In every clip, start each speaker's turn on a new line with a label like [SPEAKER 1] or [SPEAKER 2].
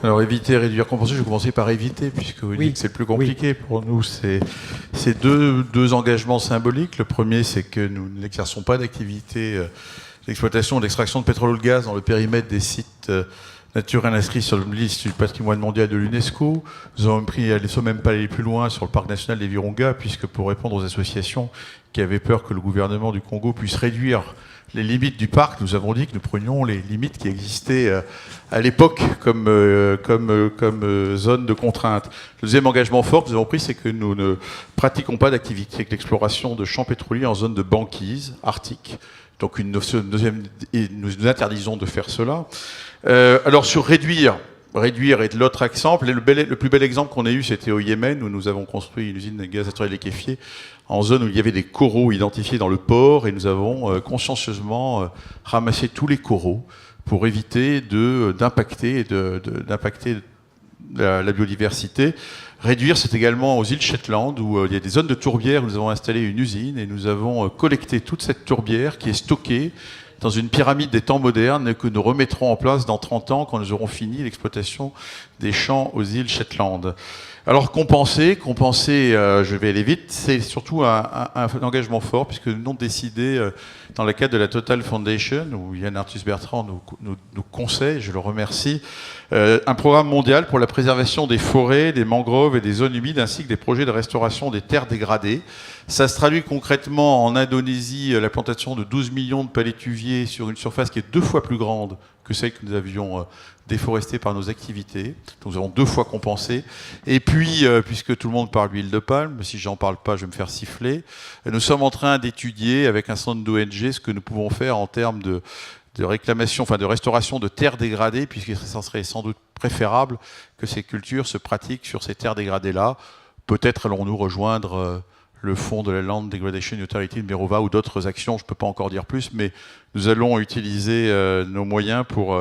[SPEAKER 1] Alors éviter, réduire, compenser, je vais commencer par éviter, puisque vous dites que c'est le plus compliqué pour nous. C'est deux engagements symboliques. Le premier, c'est que nous n'exerçons pas d'activité d'exploitation ou d'extraction de pétrole ou de gaz dans le périmètre des sites naturels inscrits sur la liste du patrimoine mondial de l'UNESCO. Nous avons sommes même pas allés plus loin sur le parc national des Virunga, puisque pour répondre aux associations qui avaient peur que le gouvernement du Congo puisse réduire les limites du parc, nous avons dit que nous prenions les limites qui existaient à l'époque comme zone de contrainte. Le deuxième engagement fort que nous avons pris, c'est que nous ne pratiquons pas d'activité d'exploration de champs pétroliers en zone de banquise arctique. Donc nous interdisons de faire cela. Alors sur réduire est de l'autre exemple. Le plus bel exemple qu'on ait eu, c'était au Yémen, où nous avons construit une usine de gaz naturel liquéfié en zone où il y avait des coraux identifiés dans le port, et nous avons consciencieusement ramassé tous les coraux pour éviter d'impacter la biodiversité. Réduire, c'est également aux îles Shetland, où il y a des zones de tourbière, où nous avons installé une usine, et nous avons collecté toute cette tourbière qui est stockée dans une pyramide des temps modernes que nous remettrons en place dans 30 ans quand nous aurons fini l'exploitation des champs aux îles Shetland. Alors compenser, je vais aller vite, c'est surtout un engagement fort, puisque nous avons décidé, dans le cadre de la Total Foundation, où Yann Arthus Bertrand nous conseille, je le remercie, un programme mondial pour la préservation des forêts, des mangroves et des zones humides, ainsi que des projets de restauration des terres dégradées. Ça se traduit concrètement en Indonésie, la plantation de 12 millions de palétuviers sur une surface qui est 2 fois plus grande que celle que nous avions déforestée par nos activités. Donc nous avons 2 fois compensé. Et puis, puisque tout le monde parle d'huile de palme, si j'en parle pas, je vais me faire siffler, nous sommes en train d'étudier avec un certain nombre d'ONG ce que nous pouvons faire en termes de réclamation, enfin de restauration de terres dégradées, puisque ça serait sans doute préférable que ces cultures se pratiquent sur ces terres dégradées-là. Peut-être allons-nous rejoindre le fonds de la Land Degradation Authority de Merova ou d'autres actions, je ne peux pas encore dire plus, mais nous allons utiliser nos moyens pour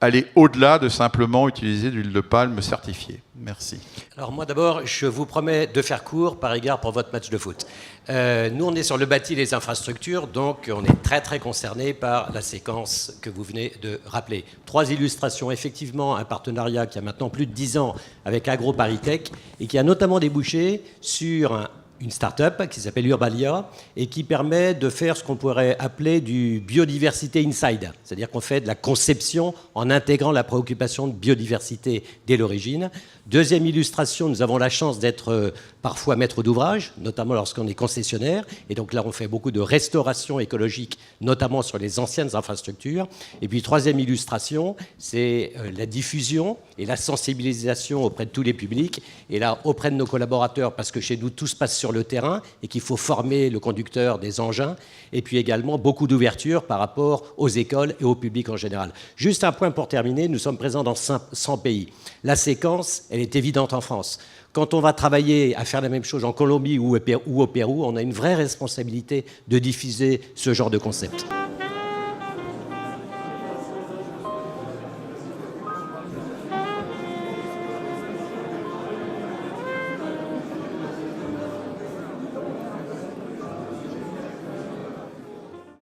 [SPEAKER 1] aller au-delà de simplement utiliser de l'huile de palme certifiée. Merci.
[SPEAKER 2] Alors moi d'abord, je vous promets de faire court par égard pour votre match de foot. Nous, on est sur le bâti et les infrastructures, donc on est très très concerné par la séquence que vous venez de rappeler. 3 illustrations, effectivement, un partenariat qui a maintenant plus de 10 ans avec AgroParisTech et qui a notamment débouché sur une start-up qui s'appelle Urbalia et qui permet de faire ce qu'on pourrait appeler du biodiversité inside. C'est-à-dire qu'on fait de la conception en intégrant la préoccupation de biodiversité dès l'origine. Deuxième illustration, nous avons la chance d'être parfois maître d'ouvrage, notamment lorsqu'on est concessionnaire. Et donc là, on fait beaucoup de restauration écologique, notamment sur les anciennes infrastructures. Et puis troisième illustration, c'est la diffusion et la sensibilisation auprès de tous les publics. Et là, auprès de nos collaborateurs, parce que chez nous, tout se passe sur le terrain et qu'il faut former le conducteur des engins. Et puis également beaucoup d'ouverture par rapport aux écoles et au public en général. Juste un point pour terminer, nous sommes présents dans 100 pays. La séquence, elle est évidente en France. Quand on va travailler à faire la même chose en Colombie ou au Pérou, on a une vraie responsabilité de diffuser ce genre de concept.